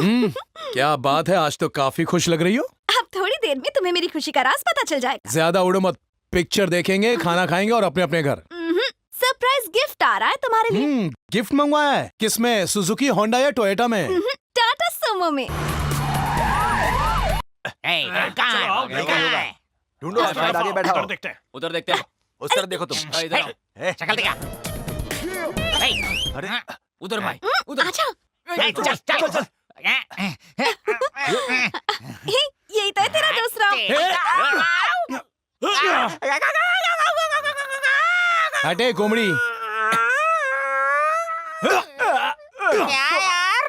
क्या बात है, आज तो काफी खुश लग रही हो। अब थोड़ी देर में तुम्हें मेरी खुशी का राज पता चल जाएगा। ज्यादा उड़ो मत, पिक्चर देखेंगे, खाना खाएंगे और अपने अपने घर। सरप्राइज गिफ्ट आ रहा है तुम्हारे लिए। गिफ्ट मंगवाया है? किसमें, सुजुकी, होंडा या टोयोटा में? टाटा सुमो में। ढूंढो, शायद आगे बैठा हो। उधर देखते हैं। उस तरफ देखो तुम। इधर आओ। शक्ल दिखा। अरे उधर भाई, उधर। अच्छा चल चल चल। यही तो है तेरा दूसरा। हटे कोमड़ी। क्या यार?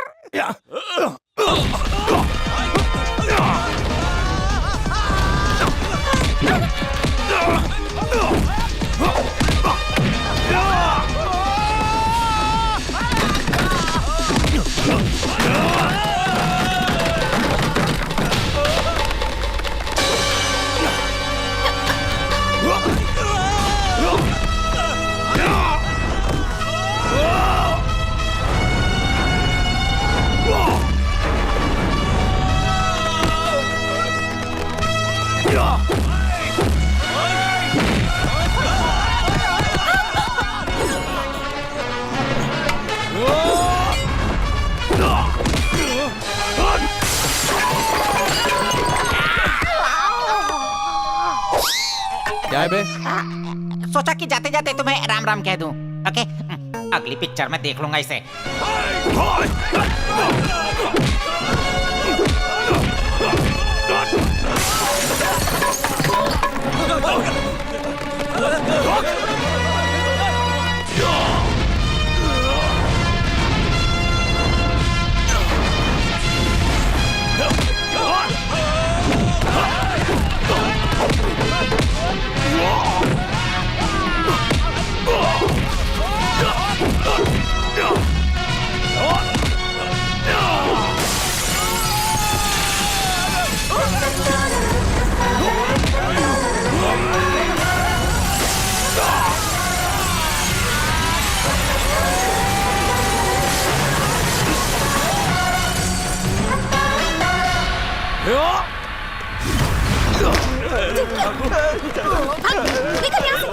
क्या है बे? सोचा कि जाते जाते तुम्हें राम राम कह दूं। ओके, अगली पिक्चर में देख लूंगा इसे। निकल यहाँ से।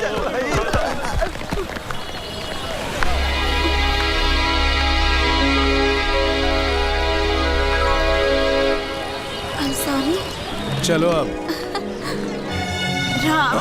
I'm sorry। चलो अब। राम,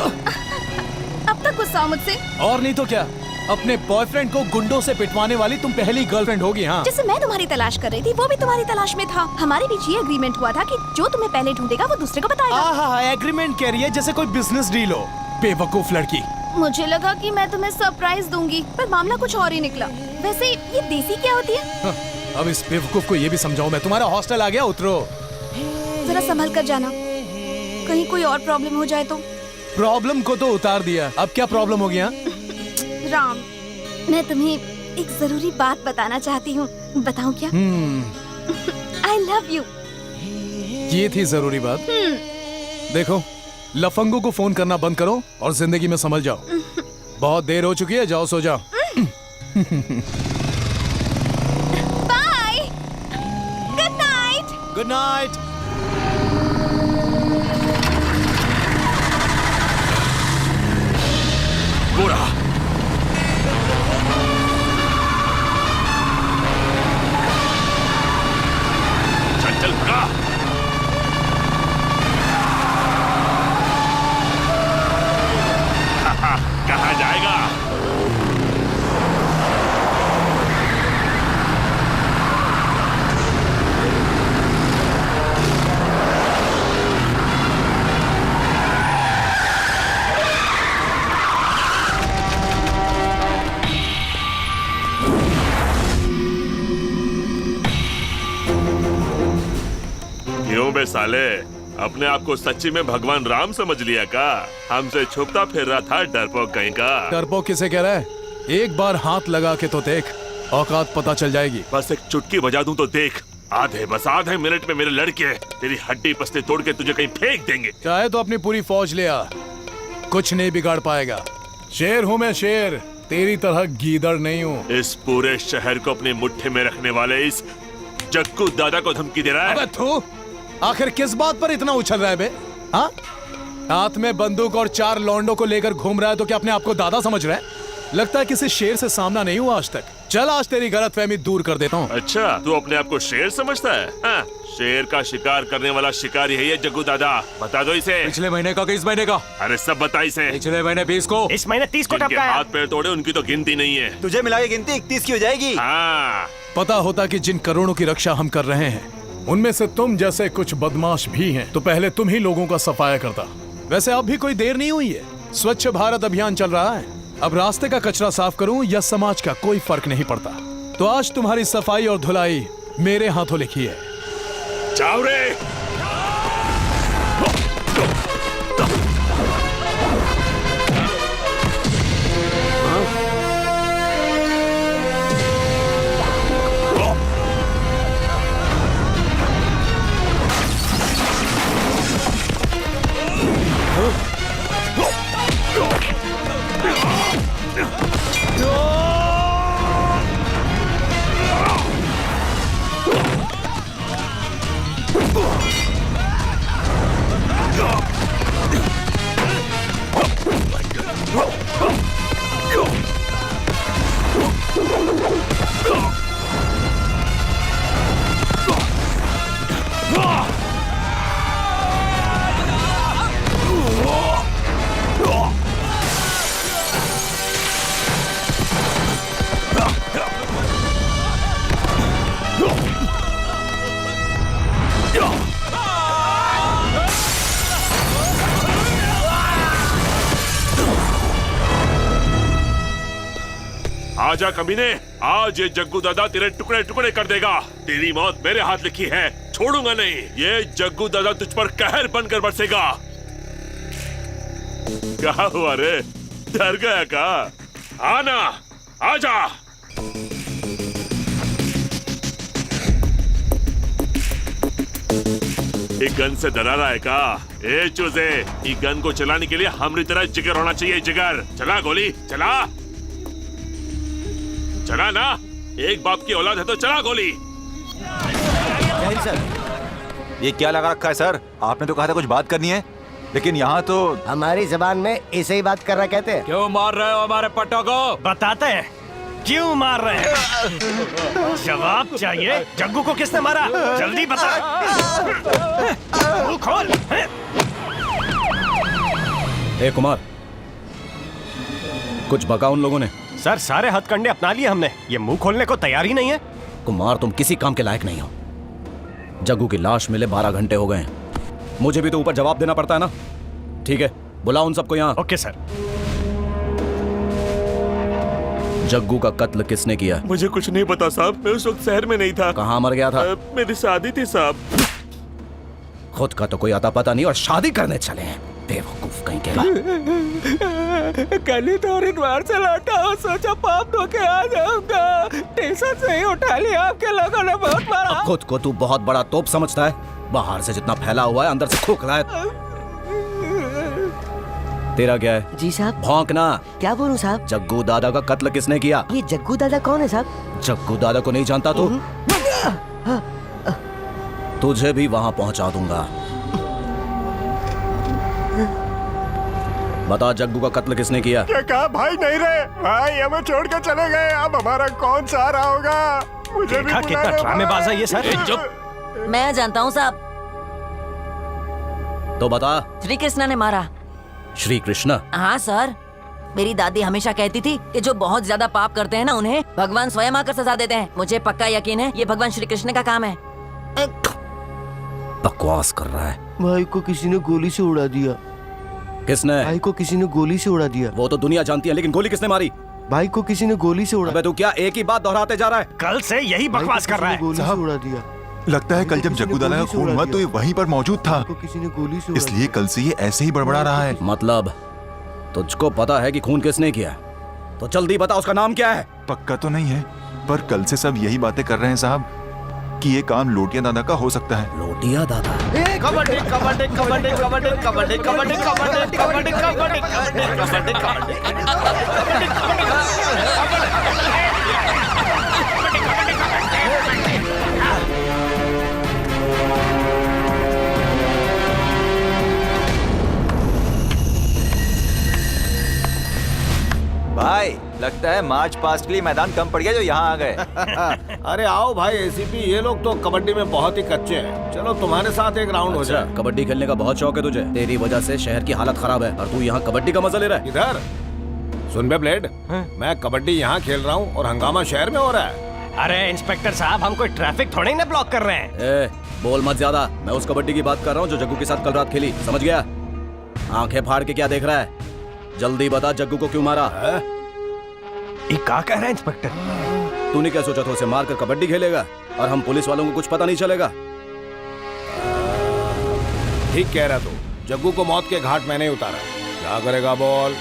अब तक गुस्सा मुझसे। और नहीं तो क्या, अपने बॉयफ्रेंड को गुंडों से पिटवाने वाली तुम पहली गर्लफ्रेंड होगी। हाँ, जिसे मैं तुम्हारी तलाश कर रही थी वो भी तुम्हारी तलाश में था। हमारे बीच ये एग्रीमेंट हुआ था कि जो तुम्हें पहले ढूंढेगा वो दूसरे को बताएगा। एग्रीमेंट कह रही है जैसे कोई बिजनेस डील हो। बेवकूफ लड़की। मुझे लगा कि मैं तुम्हें सरप्राइज दूंगी, पर मामला कुछ और ही निकला। वैसे ये देसी क्या होती है? हाँ, अब इस बेवकूफ को ये भी समझाऊं मैं। तुम्हारा हॉस्टल आ गया, उतरो। जरा संभल कर जाना, कहीं कोई और प्रॉब्लम हो जाए तो। प्रॉब्लम को तो उतार दिया, अब क्या प्रॉब्लम हो गया? राम, मैं तुम्हें एक जरूरी बात बताना चाहती हूँ। बताऊँ क्या? I love you. ये थी जरूरी बात। देखो, लफंगों को फोन करना बंद करो और जिंदगी में समझ जाओ। बहुत देर हो चुकी है, जाओ सो जाओ। Bye, good night. Good night. गोरा, चल चल भागा। कहाँ जाएगा? क्यों बे साले, अपने आप को सच्ची में भगवान राम समझ लिया का? हमसे छुपता फिर रहा था डरपोक कहीं का। डरपोक किसे कह रहा है? एक बार हाथ लगा के तो देख, औकात पता चल जाएगी। बस एक चुटकी बजा दूं तो देख, आधे मिनट में मेरे लड़के तेरी हड्डी पसली तोड़ के तुझे कहीं फेंक देंगे। चाहे तो अपनी पूरी फौज ले आ, कुछ नहीं बिगाड़ पाएगा। शेर हूँ मैं, शेर, तेरी तरह गीदड़ नहीं हूँ। इस पूरे शहर को अपनी मुट्ठी में रखने वाले इस जग्गू दादा को धमकी दे रहा है। अबे तू आखिर किस बात पर इतना उछल रहा है बे? हाँ, हाथ में बंदूक और 4 लौंडों को लेकर घूम रहा है तो क्या अपने आप को दादा समझ रहा है? लगता है किसी शेर से सामना नहीं हुआ आज तक। चल आज तेरी गलतफहमी दूर कर देता हूँ। अच्छा, तू अपने आप को शेर समझता है? हाँ, शेर का शिकार करने वाला शिकारी है ये जग्गू दादा। बता दो इसे। पिछले महीने का कि इस महीने का? अरे सब बता इसे। पिछले महीने 20 को। इस महीने 30 को जिनके टपका है। हाथ पैर तोड़े उनकी तो गिनती नहीं है। तुझे मिला के गिनती 31 की हो जाएगी। हाँ, पता होता कि जिन करोड़ों की रक्षा हम कर रहे हैं उनमें से तुम जैसे कुछ बदमाश भी हैं तो पहले तुम ही लोगों का सफाया करता। वैसे अब भी कोई देर नहीं हुई है। स्वच्छ भारत अभियान चल रहा है। अब रास्ते का कचरा साफ करूं या समाज का कोई फर्क नहीं पड़ता। तो आज तुम्हारी सफाई और धुलाई मेरे हाथों लिखी है। जाओ रे। आजा कमीने, आज ये जग्गू दादा तेरे टुकड़े टुकड़े कर देगा। तेरी मौत मेरे हाथ लिखी है, छोड़ूंगा नहीं। ये जग्गू दादा तुझ पर कहर बनकर बरसेगा। क्या हुआ रे, डर गया का? आना, आजा। एक गन से डरा रहा है का? ए चूजे, ये गन को चलाने के लिए हमारी तरह जिगर होना चाहिए। जिगर, चला गोली, चला चला ना। एक बाप की औलाद है तो चला गोली। सर, ये क्या लगा रखा है सर? आपने तो कहा था कुछ बात करनी है, लेकिन यहाँ तो हमारी जबान में ऐसे ही बात करना कहते हैं। क्यों मार रहे हो हमारे पट्टों को? बताते हैं क्यों मार रहे हैं। जवाब चाहिए। जग्गू को किसने मारा? जल्दी बता। मुंह खोल। ए कुमार, कुछ बका उन लोगों ने? सर, सारे हथकंडे अपना लिए हमने। ये मुंह खोलने को तैयार ही नहीं है। कुमार, तुम किसी काम के लायक नहीं हो। जग्गू की लाश मिले 12 घंटे हो गए हैं। मुझे भी तो ऊपर जवाब देना पड़ता है ना। ठीक है, बुलाओ उन सबको यहाँ। Okay sir. जग्गू का कत्ल किसने किया? मुझे कुछ नहीं पता साहब, मैं उस वक्त शहर में नहीं था। कहाँ मर गया था? मेरी शादी थी साहब। खुद का तो कोई आता पता नहीं और शादी करने चले हैं। बेवकूफ कहीं के। कल ही तो हरिद्वार से लौटा हूँ, सोचा पाप धो के आ जाऊंगा। टेंशन से ही उठा लिया, आपके लोगों ने बहुत मारा। खुद को तू बहुत बड़ा तोप समझता है। बाहर से जितना फैला हुआ है अंदर से खोखला है। तेरा क्या है? जी साहब। भौंकना। क्या बोलूं साहब? जग्गू दादा का कत्ल किसने किया? ये जग्गू दादा कौन है साहब? जग्गू दादा को नहीं जानता तो तुझे भी वहां पहुंचा दूंगा। बता, जग्गू का कत्ल किसने किया? क्या कहा? भाई नहीं रहे, भाई हमें छोड़ के चले गए। अब हमारा कौन सहारा होगा? मुझे भी कितना ड्रामेबाज है ये सर। चुप। मैं जानता हूँ साहब। तो बता। श्री कृष्णा ने मारा। श्री कृष्ण? हाँ सर, मेरी दादी हमेशा कहती थी कि जो बहुत ज्यादा पाप करते हैं ना उन्हें भगवान स्वयं आकर सजा देते हैं। मुझे पक्का यकीन है ये भगवान श्री कृष्ण का काम है। बकवास कर रहा है। भाई को किसी ने गोली से उड़ा दिया। किसने? भाई को किसी ने गोली से उड़ा दिया। वो तो दुनिया जानती है, लेकिन गोली किसने मारी? भाई को किसी ने गोली से उड़ा। अबे तू क्या एक ही बात दोहराते जा रहा है? कल से यही बकवास कर रहा है। गोली से उड़ा दिया। लगता है कल जब जग्गू दादा का खून हुआ तो ये वहीं पर मौजूद था, को किसी ने गोली से उड़ा इसलिए कल से ये ऐसे ही बड़बड़ा रहा है। मतलब तुझको पता है कि खून किसने किया? तो जल्दी बता, उसका नाम क्या है? पक्का तो नहीं है, पर कल से सब यही बातें कर रहे हैं साहब कि ये काम लोटिया दादा का हो सकता है। लोटिया दादा? कबड्डी कबड्डी कबड्डी कबड्डी कबड्डी कबड्डी कबड्डी कबड्डी कबड्डी कबड्डी कबड्डी लगता है मार्च पास्ट के लिए मैदान कम पड़ गया जो यहाँ आ गए। अरे आओ भाई एसीपी, ये लोग तो कबड्डी में बहुत ही कच्चे हैं। चलो तुम्हारे साथ एक राउंड हो जाए। कबड्डी खेलने का बहुत शौक है तुझे। तेरी वजह से शहर की हालत खराब है और तू यहाँ कबड्डी का मजा ले रहा है। इधर सुन बे ब्लेड, मैं कबड्डी यहाँ खेल रहा हूँ और हंगामा शहर में हो रहा है। अरे इंस्पेक्टर साहब, हम कोई ट्रैफिक थोड़ी ना ब्लॉक कर रहे हैं। ए, बोल मत ज्यादा। मैं उस कबड्डी की बात कर रहा हूँ जो जग्गू के साथ कल रात खेली, समझ गया? आंखें फाड़ के क्या देख रहा है? जल्दी बता, जग्गू को क्यों मारा? ये क्या कह रहा है इंस्पेक्टर? तूने क्या सोचा था उसे मारकर कबड्डी खेलेगा और हम पुलिस वालों को कुछ पता नहीं चलेगा? ठीक कह रहा तू। जग्गू को मौत के घाट मैंने उतारा। क्या करेगा बोल?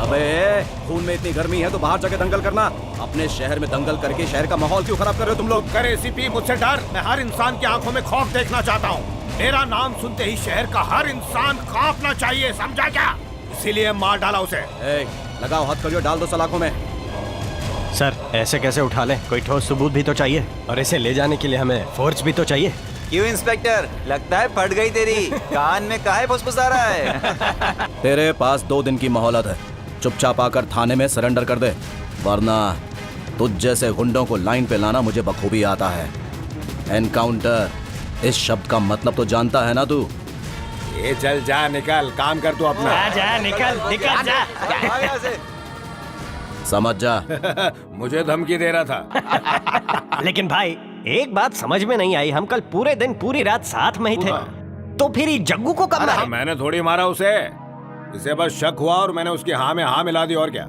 अबे खून में इतनी गर्मी है तो बाहर जाके दंगल करना। अपने शहर में दंगल करके शहर का माहौल क्यों खराब कर रहे हो तुम लोग? करे एसीपी, मुझसे डर। मैं हर इंसान की आंखों में खौफ देखना चाहता हूँ। मेरा नाम सुनते ही शहर का हर इंसान कांपना चाहिए, समझा क्या? इसीलिए मार डाला उसे। ए, लगाओ हथकड़ियों, डाल दो सलाखों में। सर ऐसे कैसे उठा लें? कोई ठोस सबूत भी तो चाहिए और इसे ले जाने के लिए हमें फोर्स भी तो चाहिए। क्यों इंस्पेक्टर, लगता है फट गई तेरी। कान में काहे फुसफुसा रहा है? तेरे पास 2 दिन की मोहलत है। चुपचाप आकर थाने में सरेंडर कर दे, वरना तुझ जैसे गुंडों को लाइन पे लाना मुझे बखूबी आता है। एनकाउंटर, इस शब्द का मतलब तो जानता है ना तू? ये चल जा, निकल, काम कर तू अपना। जा निकल जा। समझ जा। मुझे धमकी दे रहा था। लेकिन भाई एक बात समझ में नहीं आई, हम कल पूरे दिन पूरी रात साथ में ही थे, तो फिर ये जग्गू को कब मारा? मैंने थोड़ी मारा उसे, इसे बस शक हुआ और मैंने उसकी हाँ में हाँ मिला दी, और क्या?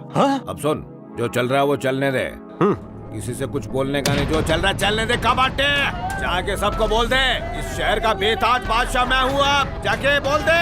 अब सुन, जो चल रहा है वो चलने दे। किसी से कुछ बोलने का नहीं, जो चल रहा है चलने दे। कबाटे जाके सबको बोल दे, इस शहर का बेताज बादशाह मैं हूँ। अब जाके बोल दे।